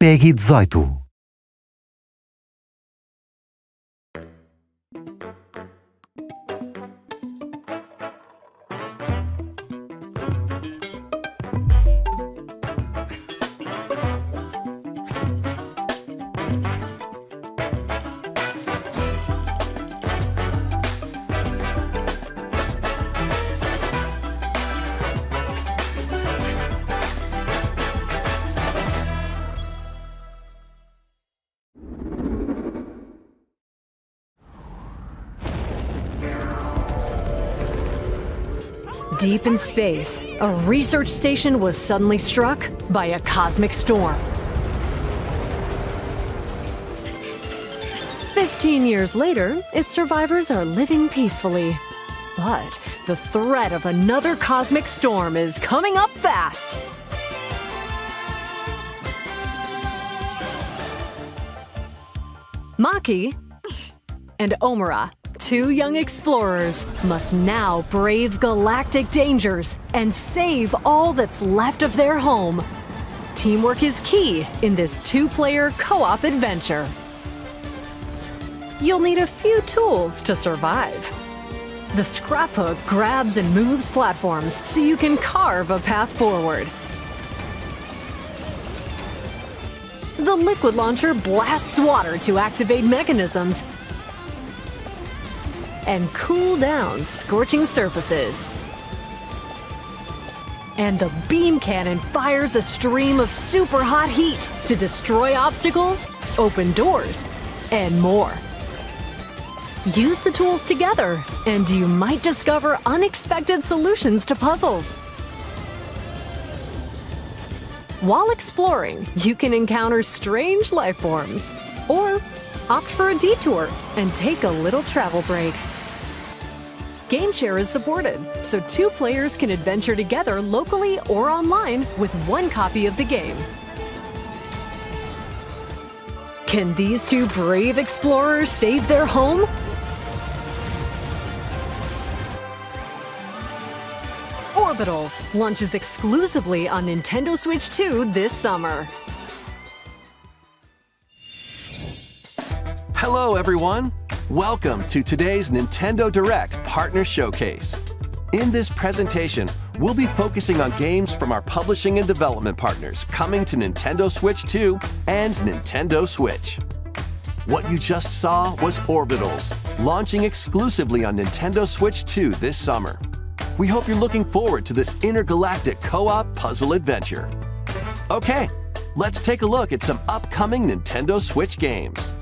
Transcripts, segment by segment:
PEGI 18. Deep in space, a research station was suddenly struck by a cosmic storm. 15 years later, its survivors are living peacefully. But the threat of another cosmic storm is coming up fast. Maki and Omura, two young explorers, must now brave galactic dangers and save all that's left of their home. Teamwork is key in this two-player co-op adventure. You'll need a few tools to survive. The scraphook grabs and moves platforms so you can carve a path forward. The liquid launcher blasts water to activate mechanisms and cool down scorching surfaces. And the beam cannon fires a stream of super hot heat to destroy obstacles, open doors, and more. Use the tools together, and you might discover unexpected solutions to puzzles. While exploring, you can encounter strange life forms, or opt for a detour and take a little travel break. GameShare is supported, so two players can adventure together locally or online with one copy of the game. Can these two brave explorers save their home? Orbitals launches exclusively on Nintendo Switch 2 this summer. Hello, everyone. Welcome to today's Nintendo Direct Partner Showcase. In this presentation, we'll be focusing on games from our publishing and development partners coming to Nintendo Switch 2 and Nintendo Switch. What you just saw was Orbitals, launching exclusively on Nintendo Switch 2 this summer. We hope you're looking forward to this intergalactic co-op puzzle adventure. Okay, let's take a look at some upcoming Nintendo Switch games.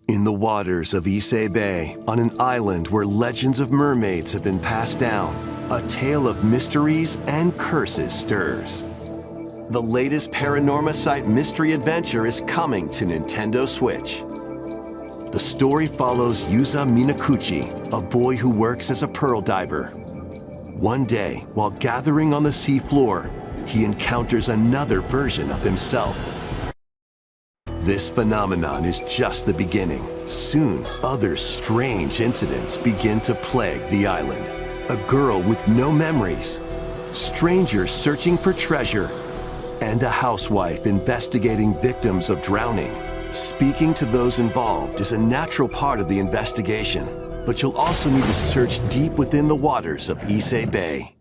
In the waters of Issei Bay, on an island where legends of mermaids have been passed down, a tale of mysteries and curses stirs. The latest Paranormasight mystery adventure is coming to Nintendo Switch. The story follows Yuza Minakuchi, a boy who works as a pearl diver. One day, while gathering on the seafloor, he encounters another version of himself. This phenomenon is just the beginning. Soon, other strange incidents begin to plague the island. A girl with no memories, strangers searching for treasure, and a housewife investigating victims of drowning. Speaking to those involved is a natural part of the investigation, but you'll also need to search deep within the waters of Issei Bay.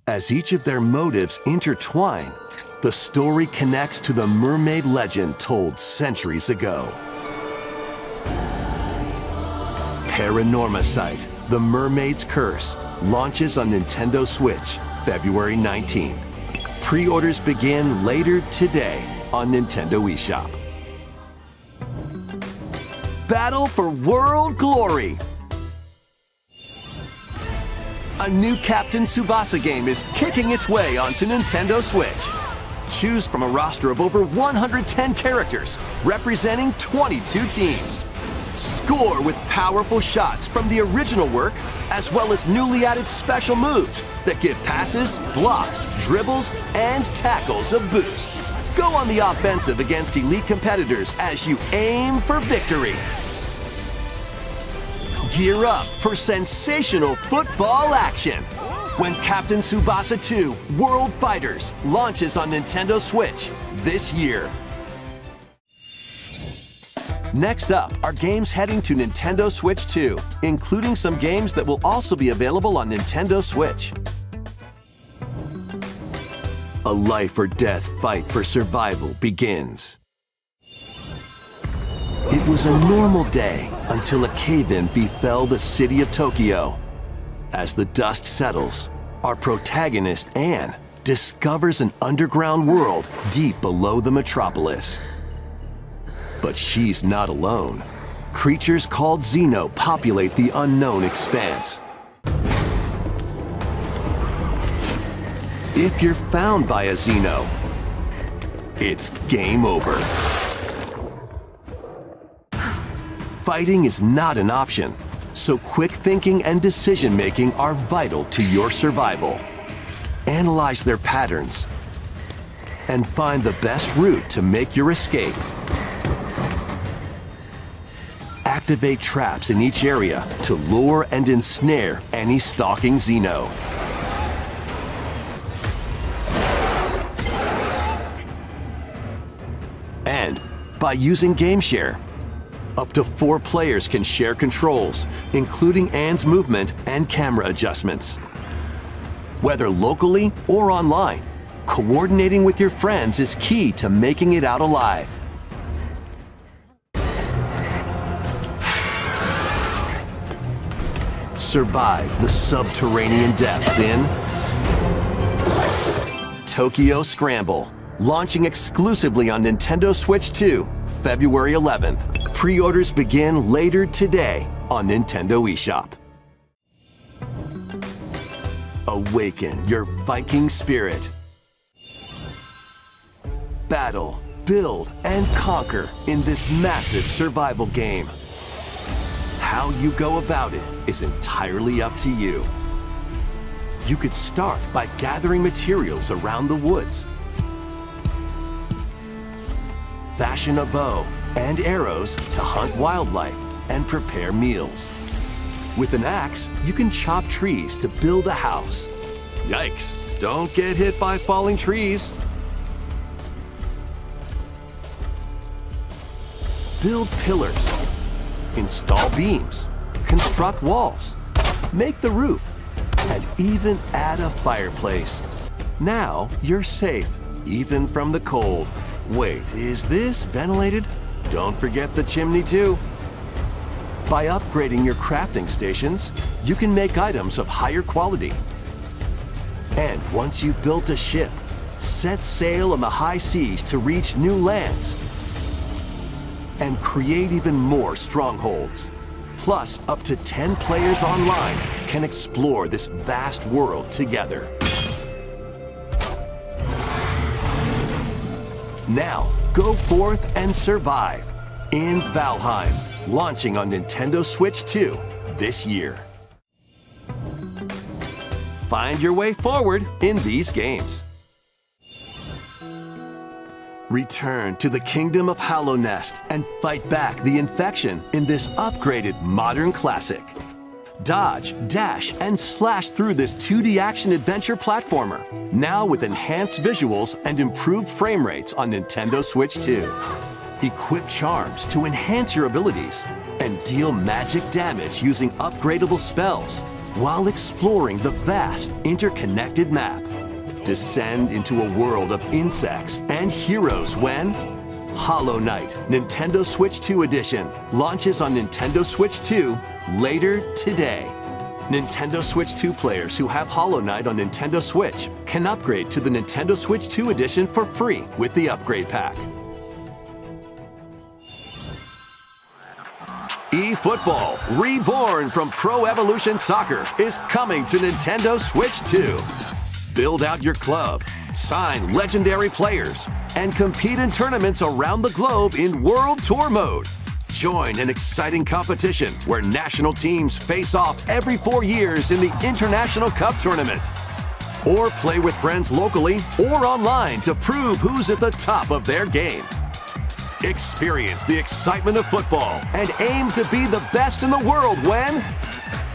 As each of their motives intertwine, the story connects to the mermaid legend told centuries ago. Paranormasight, The Mermaid's Curse, launches on Nintendo Switch, February 19th. Pre-orders begin later today on Nintendo eShop. Battle for World Glory! A new Captain Tsubasa game is kicking its way onto Nintendo Switch. Choose from a roster of over 110 characters, representing 22 teams. Score with powerful shots from the original work, as well as newly added special moves that give passes, blocks, dribbles, and tackles a boost. Go on the offensive against elite competitors as you aim for victory. Gear up for sensational football action when Captain Tsubasa 2 World Fighters launches on Nintendo Switch this year. Next up are games heading to Nintendo Switch 2, including some games that will also be available on Nintendo Switch. A life or death fight for survival begins. It was a normal day until a cave-in befell the city of Tokyo. As the dust settles, our protagonist, Anne, discovers an underground world deep below the metropolis. But she's not alone. Creatures called Xeno populate the unknown expanse. If you're found by a Xeno, it's game over. Fighting is not an option, so quick thinking and decision-making are vital to your survival. Analyze their patterns and find the best route to make your escape. Activate traps in each area to lure and ensnare any stalking Xeno. And by using GameShare, up to 4 players can share controls, including Anne's movement and camera adjustments. Whether locally or online, coordinating with your friends is key to making it out alive. Survive the subterranean depths in Tokyo Scramble, launching exclusively on Nintendo Switch 2, February 11th. Pre-orders begin later today on Nintendo eShop. Awaken your Viking spirit. Battle, build, and conquer in this massive survival game. How you go about it is entirely up to you. You could start by gathering materials around the woods. Fashion a bow and arrows to hunt wildlife and prepare meals. With an axe, you can chop trees to build a house. Yikes, don't get hit by falling trees. Build pillars, install beams, construct walls, make the roof, and even add a fireplace. Now you're safe, even from the cold. Wait, is this ventilated? Don't forget the chimney too. By upgrading your crafting stations, you can make items of higher quality. And once you've built a ship, set sail on the high seas to reach new lands and create even more strongholds. Plus, up to 10 players online can explore this vast world together. Now, go forth and survive in Valheim, launching on Nintendo Switch 2 this year. Find your way forward in these games. Return to the Kingdom of Hallownest and fight back the infection in this upgraded modern classic. Dodge, dash, and slash through this 2D action-adventure platformer, now with enhanced visuals and improved frame rates on Nintendo Switch 2. Equip charms to enhance your abilities and deal magic damage using upgradable spells while exploring the vast, interconnected map. Descend into a world of insects and heroes when Hollow Knight Nintendo Switch 2 Edition launches on Nintendo Switch 2 later today. Nintendo Switch 2 players who have Hollow Knight on Nintendo Switch can upgrade to the Nintendo Switch 2 Edition for free with the upgrade pack. eFootball, reborn from Pro Evolution Soccer, is coming to Nintendo Switch 2. Build out your club, sign legendary players, and compete in tournaments around the globe in World Tour mode. Join an exciting competition where national teams face off every 4 years in the International Cup Tournament. Or play with friends locally or online to prove who's at the top of their game. Experience the excitement of football and aim to be the best in the world when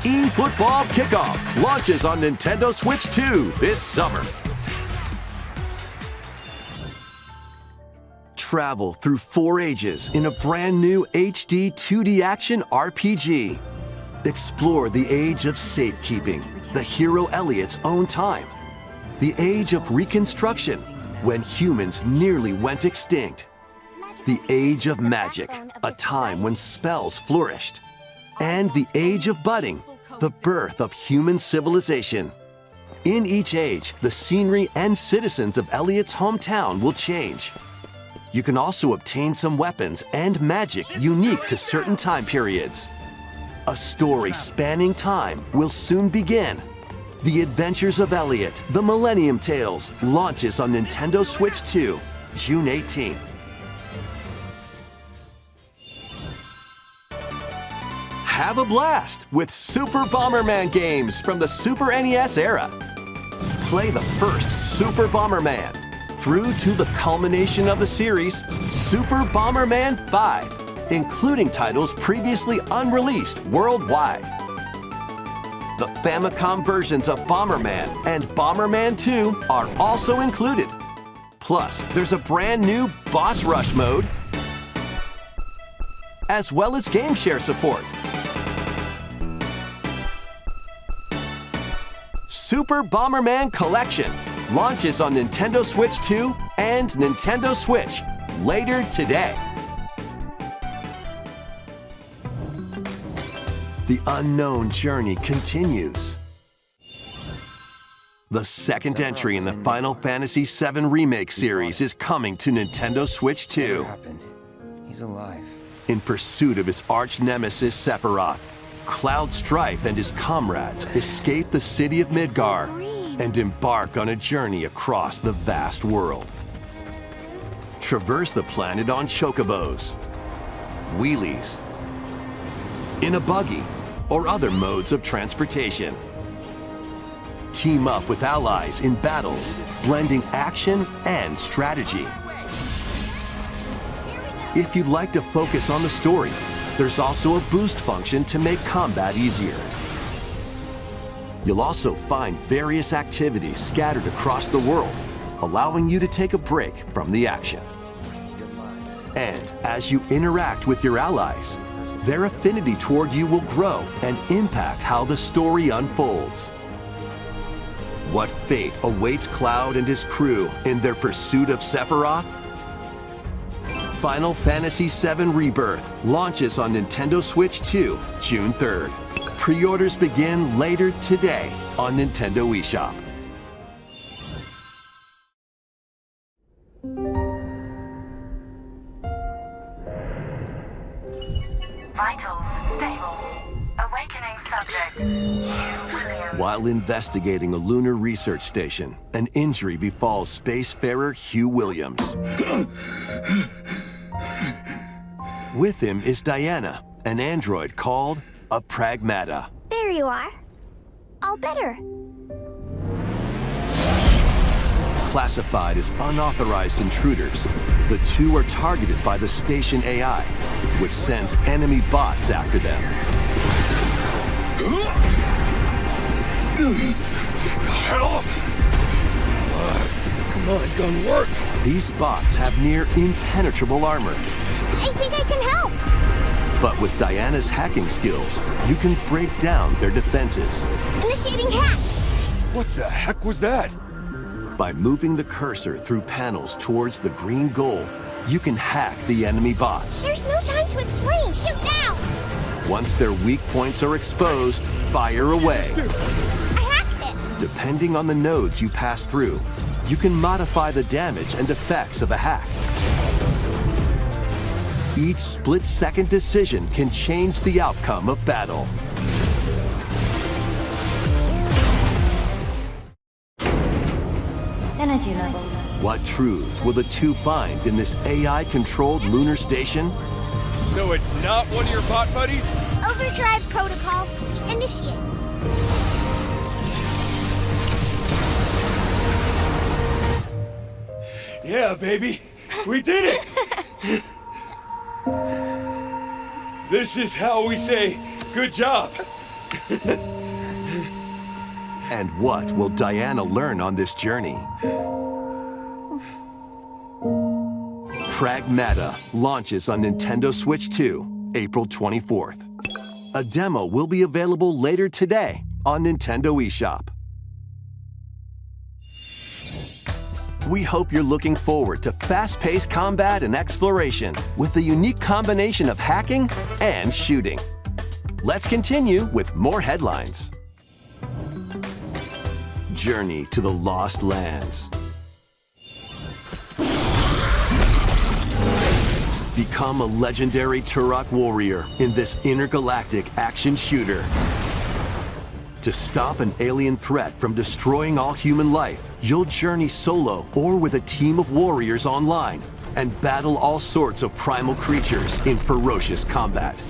eFootball Kickoff launches on Nintendo Switch 2 this summer. Travel through 4 ages in a brand new HD 2D action RPG. Explore the age of safekeeping, the hero Elliot's own time. The age of reconstruction, when humans nearly went extinct. The age of magic, a time when spells flourished. And the age of budding, the birth of human civilization. In each age, the scenery and citizens of Elliot's hometown will change. You can also obtain some weapons and magic unique to certain time periods. A story spanning time will soon begin. The Adventures of Elliot, The Millennium Tales, launches on Nintendo Switch 2, June 18th. Have a blast with Super Bomberman games from the Super NES era. Play the first Super Bomberman through to the culmination of the series, Super Bomberman 5, including titles previously unreleased worldwide. The Famicom versions of Bomberman and Bomberman 2 are also included. Plus, there's a brand new Boss Rush mode, as well as game share support. Super Bomberman Collection launches on Nintendo Switch 2 and Nintendo Switch later today. The unknown journey continues. The second entry in the Final Fantasy VII Remake series is coming to Nintendo Switch 2. What happened? He's alive. In pursuit of his arch-nemesis Sephiroth, Cloud Strife and his comrades escape the city of Midgar and embark on a journey across the vast world. Traverse the planet on chocobos, wheelies, in a buggy, or other modes of transportation. Team up with allies in battles, blending action and strategy. If you'd like to focus on the story, there's also a boost function to make combat easier. You'll also find various activities scattered across the world, allowing you to take a break from the action. And as you interact with your allies, their affinity toward you will grow and impact how the story unfolds. What fate awaits Cloud and his crew in their pursuit of Sephiroth? Final Fantasy VII Rebirth launches on Nintendo Switch 2, June 3rd. Pre-orders begin later today on Nintendo eShop. Vitals stable. Awakening subject, Hugh Williams. While investigating a lunar research station, an injury befalls spacefarer Hugh Williams. With him is Diana, an android called a Pragmata. There you are. All better. Classified as unauthorized intruders, the two are targeted by the station AI, which sends enemy bots after them. Help! Come on, gun work! These bots have near impenetrable armor. I think I can help. But with Diana's hacking skills, you can break down their defenses. Initiating hack. What the heck was that? By moving the cursor through panels towards the green goal, you can hack the enemy bots. There's no time to explain. Shoot now. Once their weak points are exposed, fire away. I hacked it. Depending on the nodes you pass through, you can modify the damage and effects of a hack. Each split-second decision can change the outcome of battle. Energy levels. What truths will the two find in this AI-controlled lunar station? So it's not one of your bot buddies? Overdrive protocol. Initiate. Yeah, baby. We did it! This is how we say, good job. And what will Diana learn on this journey? Pragmata launches on Nintendo Switch 2, April 24th. A demo will be available later today on Nintendo eShop. We hope you're looking forward to fast-paced combat and exploration with the unique combination of hacking and shooting. Let's continue with more headlines. Journey to the Lost Lands. Become a legendary Turok warrior in this intergalactic action shooter. To stop an alien threat from destroying all human life, you'll journey solo or with a team of warriors online and battle all sorts of primal creatures in ferocious combat.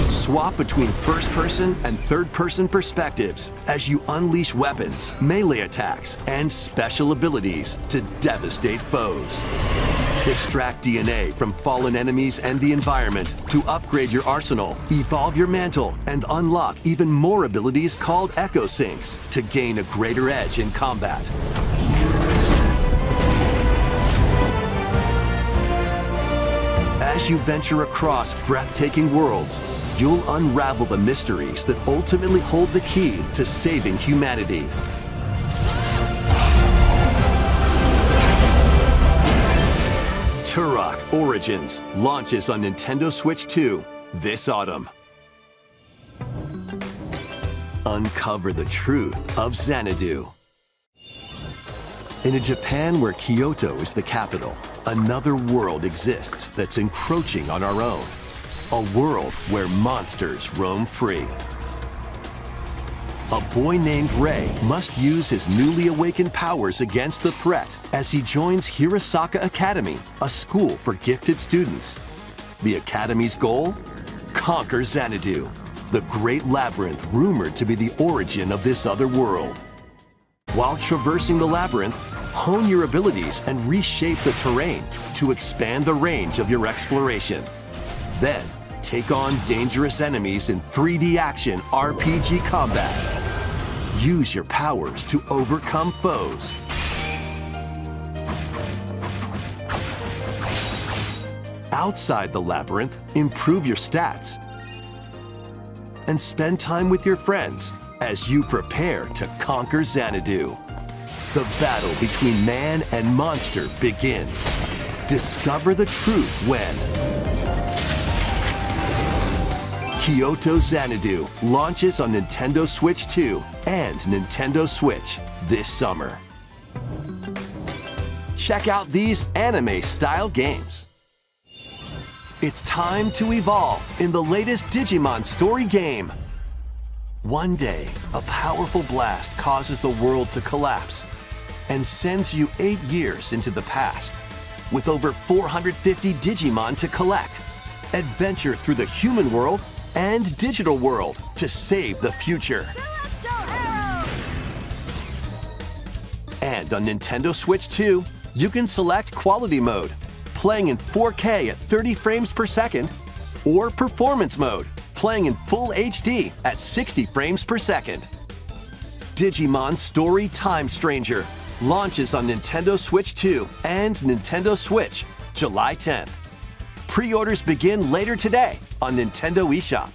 Swap between first-person and third-person perspectives as you unleash weapons, melee attacks, and special abilities to devastate foes. Extract DNA from fallen enemies and the environment to upgrade your arsenal, evolve your mantle, and unlock even more abilities called Echo Syncs to gain a greater edge in combat. As you venture across breathtaking worlds, you'll unravel the mysteries that ultimately hold the key to saving humanity. Turok Origins launches on Nintendo Switch 2 this autumn. Uncover the truth of Xanadu. In a Japan where Kyoto is the capital, another world exists that's encroaching on our own. A world where monsters roam free. A boy named Ray must use his newly awakened powers against the threat as he joins Hirosaka Academy, a school for gifted students. The Academy's goal? Conquer Xanadu, the great labyrinth rumored to be the origin of this other world. While traversing the labyrinth, hone your abilities and reshape the terrain to expand the range of your exploration. Then, take on dangerous enemies in 3D action RPG combat. Use your powers to overcome foes. Outside the labyrinth, improve your stats. And spend time with your friends as you prepare to conquer Xanadu. The battle between man and monster begins. Discover the truth when Kyoto Xanadu launches on Nintendo Switch 2 and Nintendo Switch this summer. Check out these anime-style games. It's time to evolve in the latest Digimon story game. One day, a powerful blast causes the world to collapse and sends you 8 years into the past. With over 450 Digimon to collect, adventure through the human world and digital world to save the future. And on Nintendo Switch 2, you can select Quality Mode, playing in 4K at 30 frames per second, or Performance Mode, playing in Full HD at 60 frames per second. Digimon Story Time Stranger launches on Nintendo Switch 2 and Nintendo Switch July 10th. Pre-orders begin later today on Nintendo eShop.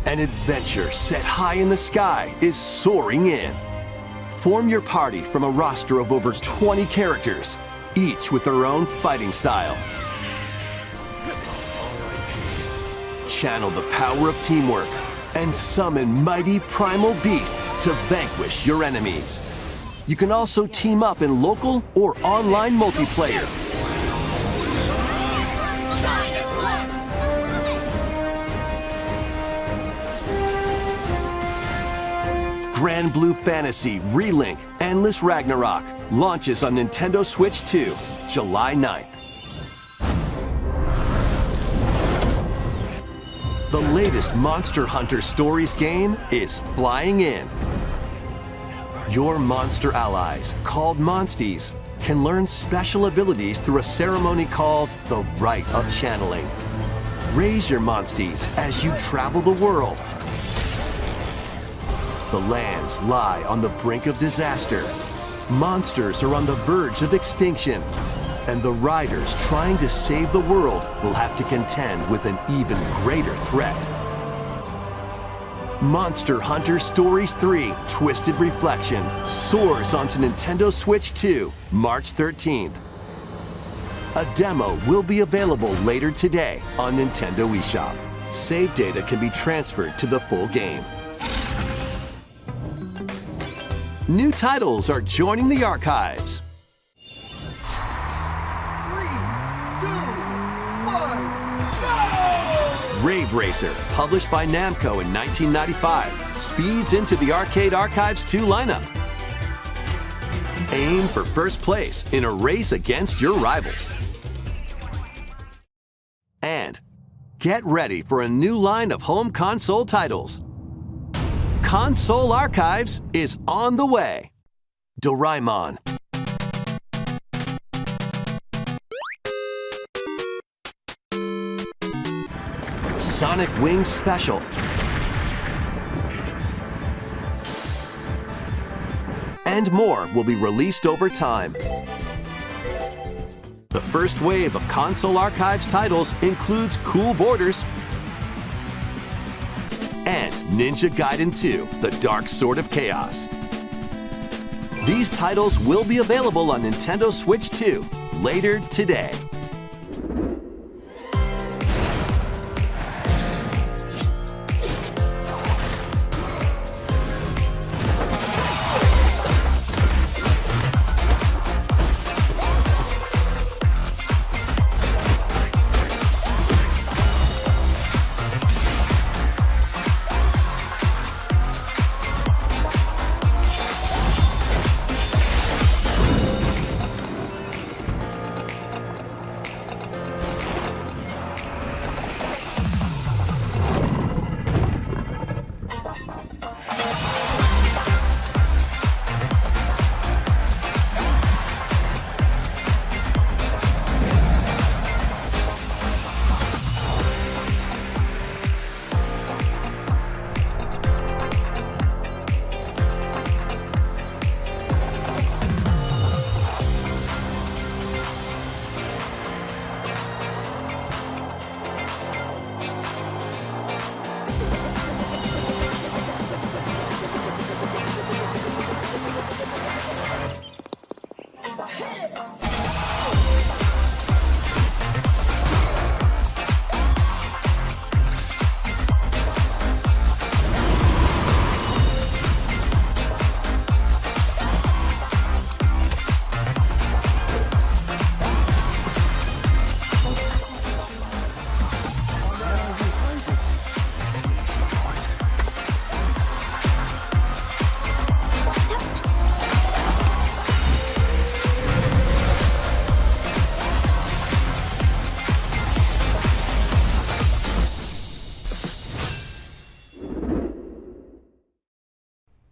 An adventure set high in the sky is soaring in. Form your party from a roster of over 20 characters, each with their own fighting style. Channel the power of teamwork and summon mighty primal beasts to vanquish your enemies. You can also team up in local or online multiplayer. Granblue Fantasy Relink Endless Ragnarok launches on Nintendo Switch 2, July 9th. latest Monster Hunter Stories game is flying in. Your monster allies, called Monsties, can learn special abilities through a ceremony called the Rite of Channeling. Raise your Monsties as you travel the world. The lands lie on the brink of disaster. Monsters are on the verge of extinction. And the riders trying to save the world will have to contend with an even greater threat. Monster Hunter Stories 3 Twisted Reflection soars onto Nintendo Switch 2, March 13th. A demo will be available later today on Nintendo eShop. Save data can be transferred to the full game. New titles are joining the archives. 3, 2, 1, go! Rave Racer, published by Namco in 1995, speeds into the Arcade Archives 2 lineup. Aim for first place in a race against your rivals. And get ready for a new line of home console titles. Console Archives is on the way. Doraemon. Sonic Wings Special. And more will be released over time. The first wave of Console Archives titles includes Cool Borders and Ninja Gaiden 2, The Dark Sword of Chaos. These titles will be available on Nintendo Switch 2 later today.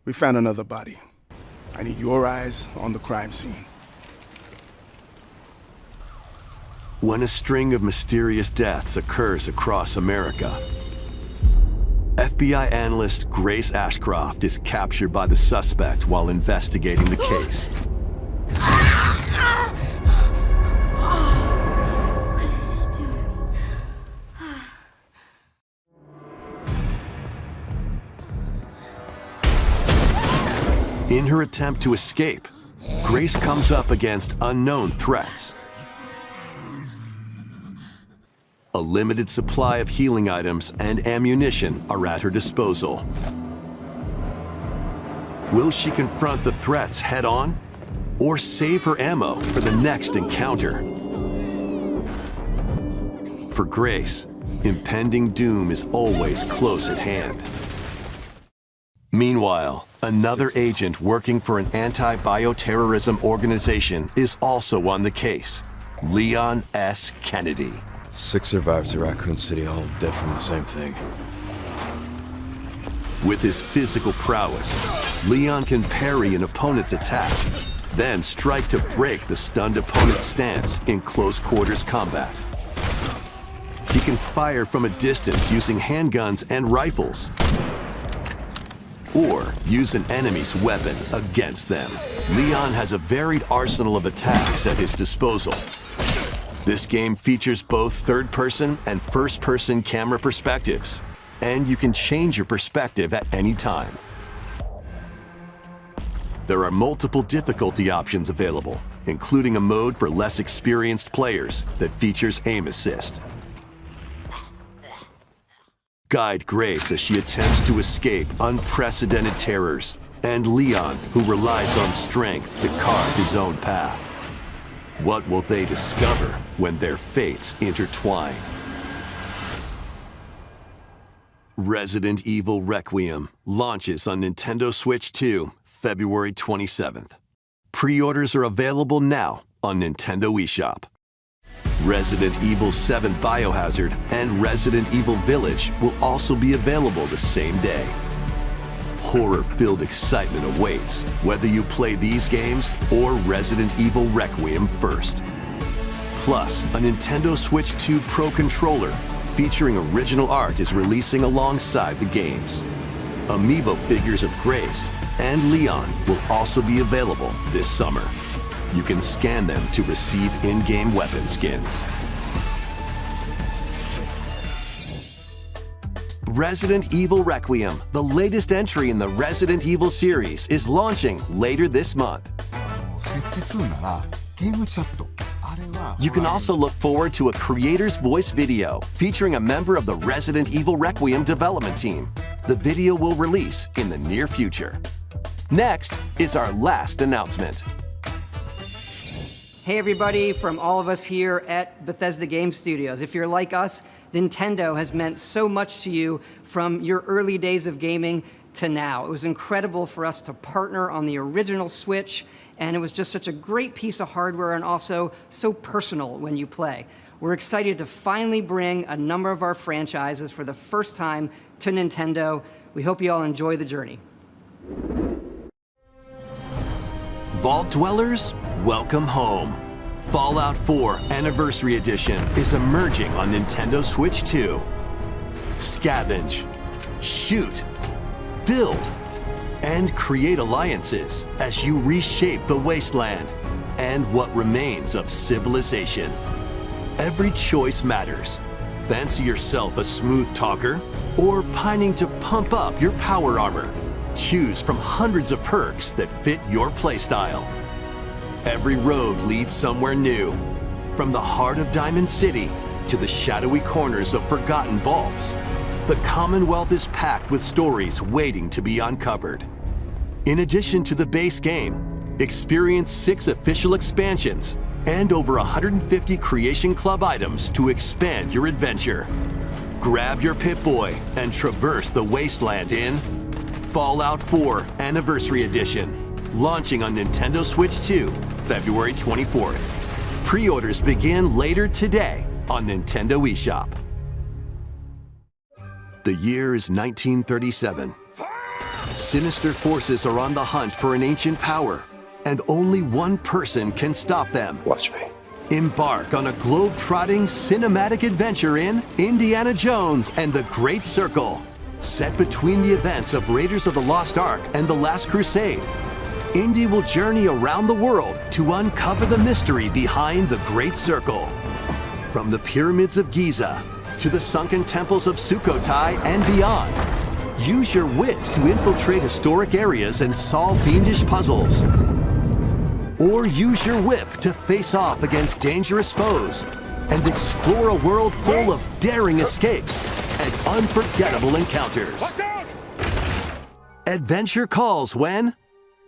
We found another body. I need your eyes on the crime scene. When a string of mysterious deaths occurs across America, FBI analyst Grace Ashcroft is captured by the suspect while investigating the case. In her attempt to escape, Grace comes up against unknown threats. A limited supply of healing items and ammunition are at her disposal. Will she confront the threats head-on, or save her ammo for the next encounter? For Grace, impending doom is always close at hand. Meanwhile, another agent working for an anti-bioterrorism organization is also on the case, Leon S. Kennedy. 6 survivors of Raccoon City, all dead from the same thing. With his physical prowess, Leon can parry an opponent's attack, then strike to break the stunned opponent's stance in close quarters combat. He can fire from a distance using handguns and rifles, or use an enemy's weapon against them. Leon has a varied arsenal of attacks at his disposal. This game features both third-person and first-person camera perspectives, and you can change your perspective at any time. There are multiple difficulty options available, including a mode for less experienced players that features aim assist. Guide Grace as she attempts to escape unprecedented terrors, and Leon, who relies on strength to carve his own path. What will they discover when their fates intertwine? Resident Evil Requiem launches on Nintendo Switch 2, February 27th. Pre-orders are available now on Nintendo eShop. Resident Evil 7 Biohazard and Resident Evil Village will also be available the same day. Horror-filled excitement awaits, whether you play these games or Resident Evil Requiem first. Plus, a Nintendo Switch 2 Pro controller featuring original art is releasing alongside the games. Amiibo figures of Grace and Leon will also be available this summer. You can scan them to receive in-game weapon skins. Resident Evil Requiem, the latest entry in the Resident Evil series, is launching later this month. You can also look forward to a creator's voice video featuring a member of the Resident Evil Requiem development team. The video will release in the near future. Next is our last announcement. Hey everybody, from all of us here at Bethesda Game Studios. If you're like us, Nintendo has meant so much to you from your early days of gaming to now. It was incredible for us to partner on the original Switch, and it was just such a great piece of hardware and also so personal when you play. We're excited to finally bring a number of our franchises for the first time to Nintendo. We hope you all enjoy the journey. Vault Dwellers, welcome home. Fallout 4 Anniversary Edition is emerging on Nintendo Switch 2. Scavenge, shoot, build, and create alliances as you reshape the wasteland and what remains of civilization. Every choice matters. Fancy yourself a smooth talker or pining to pump up your power armor? Choose from hundreds of perks that fit your playstyle. Every road leads somewhere new, from the heart of Diamond City to the shadowy corners of forgotten vaults. The Commonwealth is packed with stories waiting to be uncovered. In addition to the base game, experience 6 official expansions and over 150 Creation Club items to expand your adventure. Grab your Pip-Boy and traverse the wasteland in Fallout 4 Anniversary Edition, launching on Nintendo Switch 2, February 24th. Pre-orders begin later today on Nintendo eShop. The year is 1937. Sinister forces are on the hunt for an ancient power, and only one person can stop them. Watch me. Embark on a globe-trotting cinematic adventure in Indiana Jones and the Great Circle. Set between the events of Raiders of the Lost Ark and The Last Crusade, Indy will journey around the world to uncover the mystery behind the Great Circle. From the pyramids of Giza to the sunken temples of Sukhothai and beyond, use your wits to infiltrate historic areas and solve fiendish puzzles. Or use your whip to face off against dangerous foes and explore a world full of daring escapes and unforgettable encounters. Watch out! Adventure calls when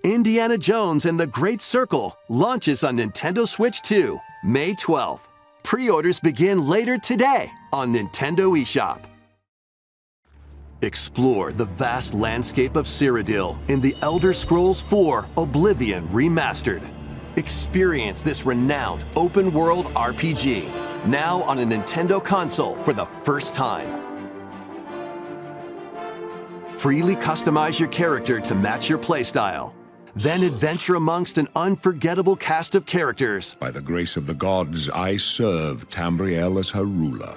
Indiana Jones and the Great Circle launches on Nintendo Switch 2, May 12th. Pre-orders begin later today on Nintendo eShop. Explore the vast landscape of Cyrodiil in The Elder Scrolls IV Oblivion Remastered. Experience this renowned open-world RPG, now on a Nintendo console for the first time. Freely customize your character to match your playstyle. Then adventure amongst an unforgettable cast of characters. By the grace of the gods, I serve Tambriel as her ruler.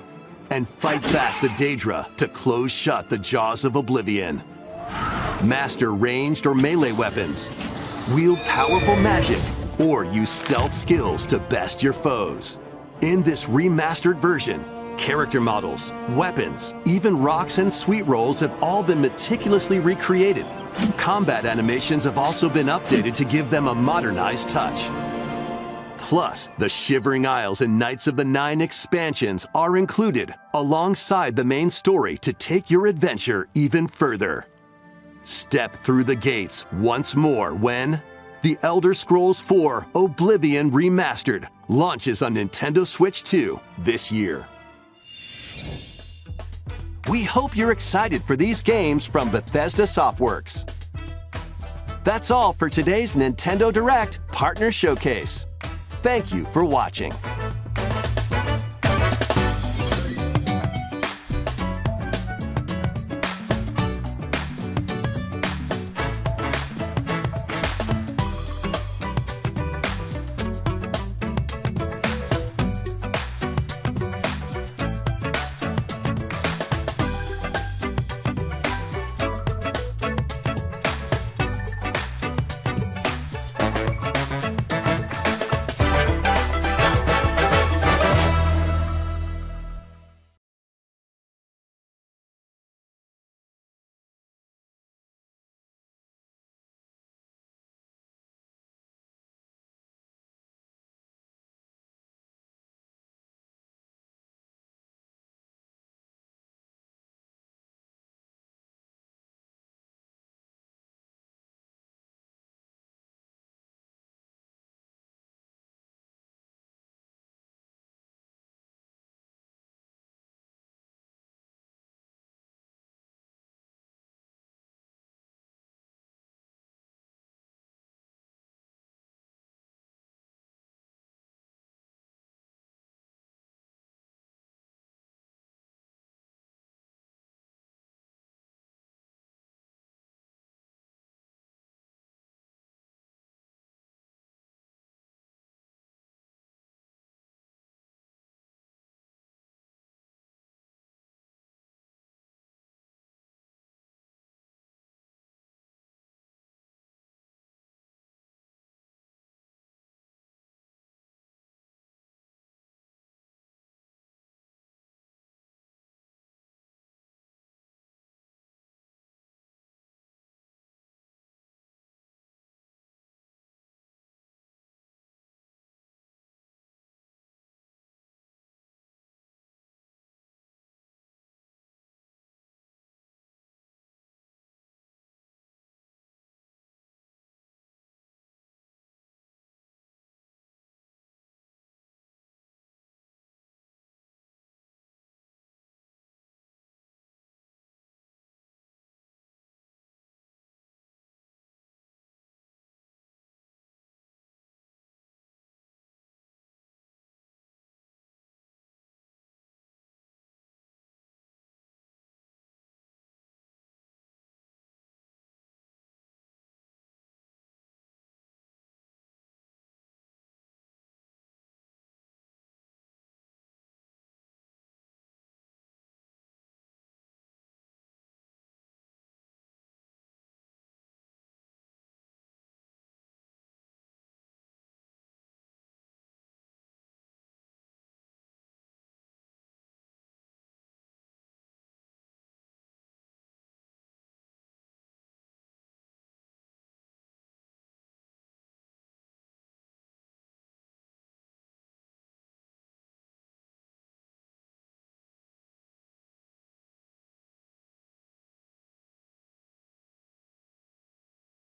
And fight back the Daedra to close shut the jaws of oblivion. Master ranged or melee weapons. Wield powerful magic, or use stealth skills to best your foes. In this remastered version, character models, weapons, even rocks and sweet rolls have all been meticulously recreated. Combat animations have also been updated to give them a modernized touch. Plus, the Shivering Isles and Knights of the Nine expansions are included alongside the main story to take your adventure even further. Step through the gates once more when The Elder Scrolls 4 Oblivion Remastered launches on Nintendo Switch 2 this year. We hope you're excited for these games from Bethesda Softworks. That's all for today's Nintendo Direct Partner Showcase. Thank you for watching.